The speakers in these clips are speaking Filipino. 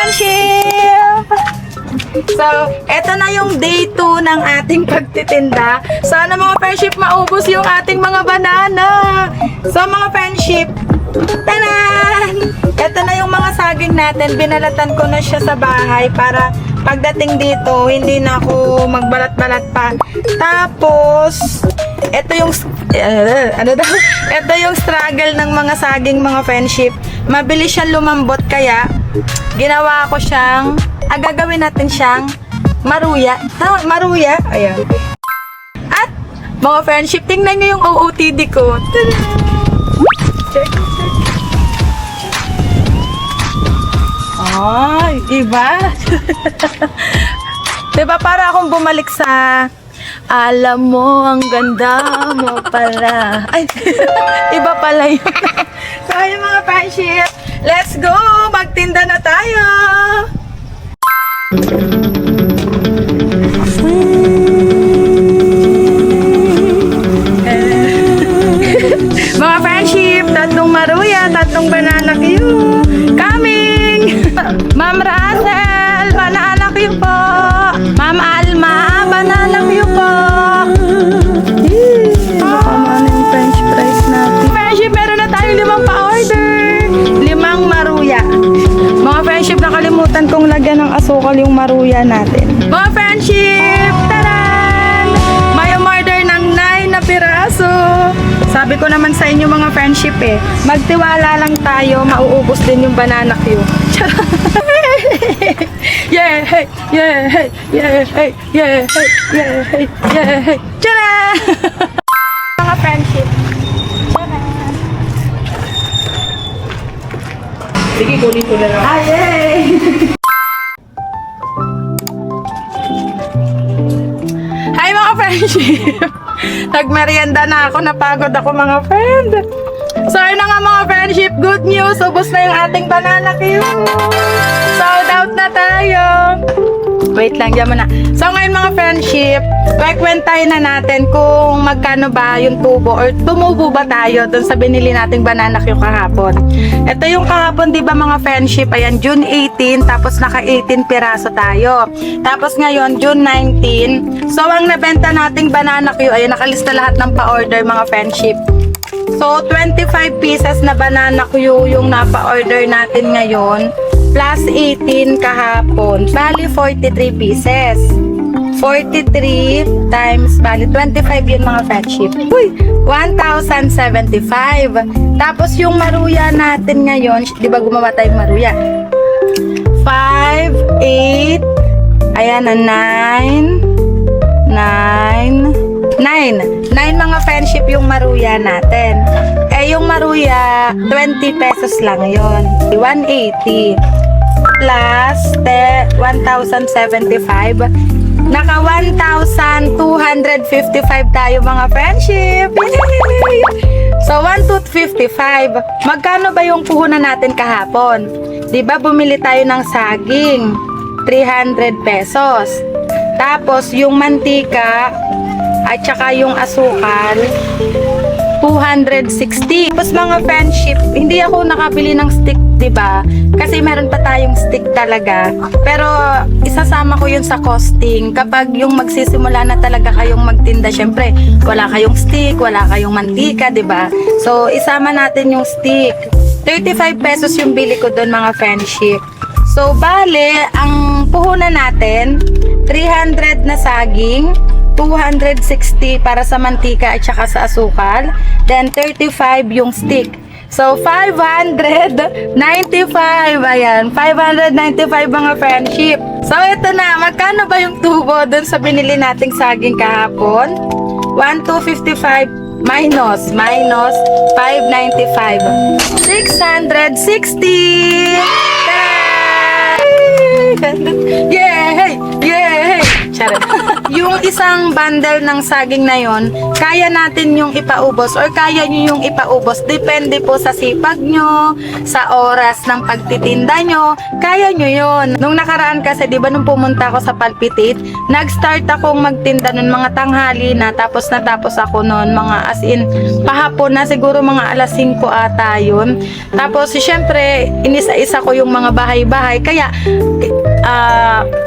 friendship! So, eto na yung day 2 ng ating pagtitinda. Sana mga friendship maubos yung ating mga banana. So, mga friendship, tanan! Eto na yung mga saging natin. Binalatan ko na siya sa bahay para pagdating dito, hindi na ako magbalat-balat pa. Tapos, ito yung ito yung struggle ng mga saging, mga friendship. Mabilis siyang lumambot, kaya ginawa ko siyang gagawin natin siyang maruya. Maruya. Ayan. At mga friendship, tingnan nyo yung OOTD ko. Check. Ay, iba. Diba para akong bumalik sa alam mo, ang ganda mo pala. Ay, iba pala yun. So, yung mga friendship, let's go! Magtinda na tayo! Mga friendship, tatlong maruya, tatlong banana Q. Coming! Ma'am Razel, banana Q po. Ma'am Alma, banana Q po. Ano yung French fries natin? Friendship, meron na tayong 5 pa-order. 5 maruya. Mga friendship, nakalimutan kong lagyan ng asukal yung maruya natin. Mga friendship, taran! May umorder ng 9 na piraso. Sabi ko naman sa inyo mga friendship magtiwala lang tayo, mauubos din yung banana Q. Yeah, hey, yeah, hey, yeah, hey, yeah, hey, yeah, hey, yeah, hey. Tara! Mga friendship. Tara! Sige, kunin ko na lang. Yay! Hi mga friendship! Nagmerienda na ako, napagod ako mga friend. So yun na nga mga friendship, good news, ubos na yung ating banana Q. Sold out na tayo. Wait lang, diyan muna. So ngayon mga friendship, kwentahin na natin kung magkano ba yung tubo or tumubo ba tayo dun sa binili nating banana Q kahapon. Ito yung kahapon, di ba mga friendship, ayan, June 18, tapos naka 18 piraso tayo. Tapos ngayon, June 19. So ang nabenta nating banana Q, ayan, nakalista lahat ng pa-order mga friendship. So 25 pieces na banana Q yung napa-order natin ngayon, plus 18 kahapon. Bali 43 pieces. 43 times, bali 25 yun mga friendship. Uy, 1,075. Tapos yung maruya natin ngayon, di ba gumawa tayong maruya? 5, 8, ayan na 9 mga friendship yung maruya natin. Yung maruya, 20 pesos lang yon, 180 plus 1,075. Naka 1,255 tayo mga friendship. Yay! So 1,255. Magkano ba yung puhunan natin kahapon? 'Di ba bumili tayo ng saging, 300 pesos. Tapos yung mantika at saka yung asukal, 260. Tapos mga friendship, hindi ako nakabili ng stick, 'di ba? Kasi meron pa tayong stick talaga. Pero isasama ko 'yun sa costing kapag yung magsisimula na talaga kayong magtinda. Syempre, wala kayong stick, wala kayong mantika, 'di ba? So, isama natin yung stick. 35 pesos yung bili ko doon mga friendship. So, bale, ang puhunan natin, 300 na saging, 260 para sa mantika at saka sa asukal, then 35 yung stick. So 595, ayan, 595 mga friendship. So ito na, magkano ba yung tubo dun sa binili nating saging kahapon? 1,255 minus 595, 660. Yay! Yay! Charot. yung isang bundle ng saging na yon, kaya natin yung ipaubos or kaya nyo yung ipaubos. Depende po sa sipag nyo, sa oras ng pagtitinda nyo, kaya nyo yon. Nung nakaraan kasi, di ba nung pumunta ako sa Palpitate, nag-start akong magtinda nun mga tanghali na, tapos natapos ako nun mga as in pahapon na, siguro mga alas 5 ata yun. Tapos syempre, inisa-isa ko yung mga bahay-bahay, kaya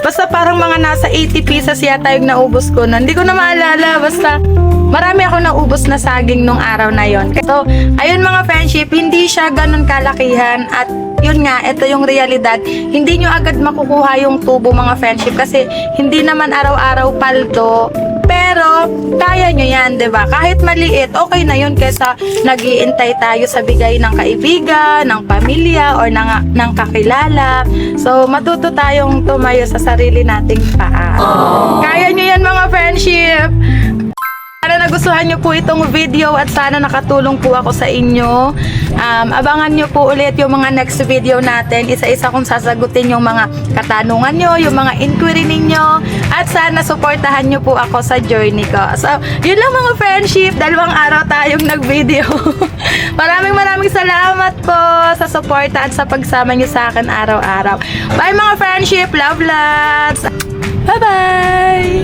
basta parang mga nasa 80 pieces yata yung naubos ko nun. Hindi ko na maalala, basta marami ako naubos na saging nung araw na yon. So, ayun mga friendship, hindi siya ganun kalakihan at yun nga, ito yung realidad. Hindi nyo agad makukuha yung tubo mga friendship kasi hindi naman araw-araw paldo. Pero, kaya nyo yan, 'di ba? Kahit maliit, okay na yun kesa nag-iintay tayo sa bigay ng kaibigan, ng pamilya, or ng kakilala. So, matuto tayong tumayo sa sarili nating paa. Kaya nyo yan mga friendship! Sana nagustuhan nyo po itong video at sana nakatulong po ako sa inyo. Abangan nyo po ulit yung mga next video natin. Isa-isa kong sasagutin yung mga katanungan nyo, yung mga inquiry ninyo, at sana supportahan nyo po ako sa journey ko. So, yun lang mga friendship. 2 araw tayong nag-video. Maraming salamat po sa suporta at sa pagsama nyo sa akin araw-araw. Bye mga friendship. Love lots. Bye-bye!